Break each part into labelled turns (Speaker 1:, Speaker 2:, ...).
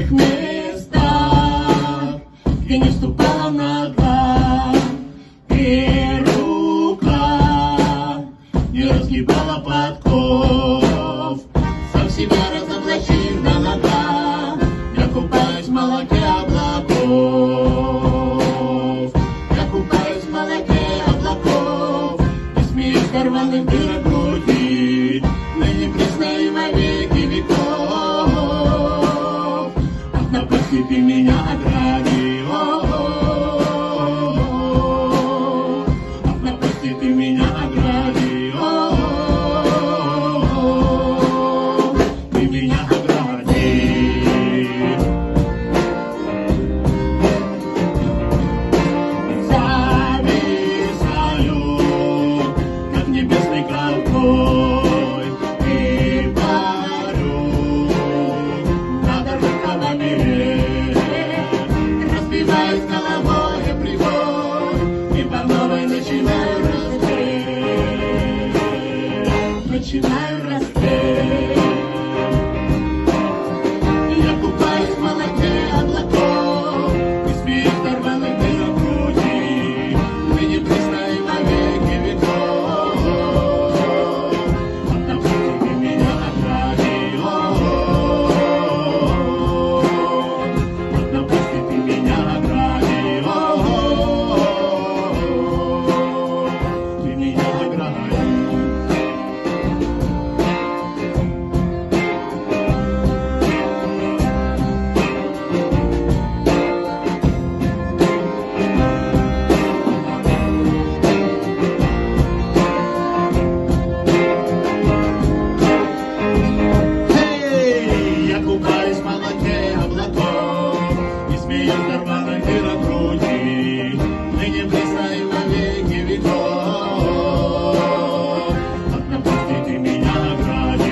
Speaker 1: тех местах, где не ступала нога, и рука не разгибала подков, сам себя разоблачив до нога, я купаюсь в молоке облаков, я купаюсь в молоке облаков, и смеюсь в карманных дырах груди, ныне пресно и во веки веков. Ах, напусти ты меня огради, ах, напусти ты меня огради, ты меня огради. Зависаю, как небесный ковбой, и парю над рукавами рек, разбиваюсь головой о прибой и по новой начинаю распеть, начинаю распеть. Я купаюсь в молоке облаков, и смеюсь в карманных дырах груди, ныне пресно и во веки веков. Ах, напусти ты меня огради, ах, напусти ты меня огради, ты меня огради. Я купаюсь в молоке облаков, и смеюсь в карманных дырах груди, ныне пресно и во веки веков. Ах, напусти ты меня огради.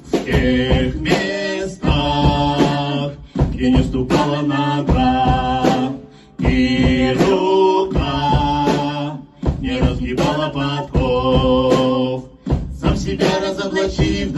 Speaker 1: В тех местах, где не ступала нога, и рука не разгибала подков, сам себя разоблачив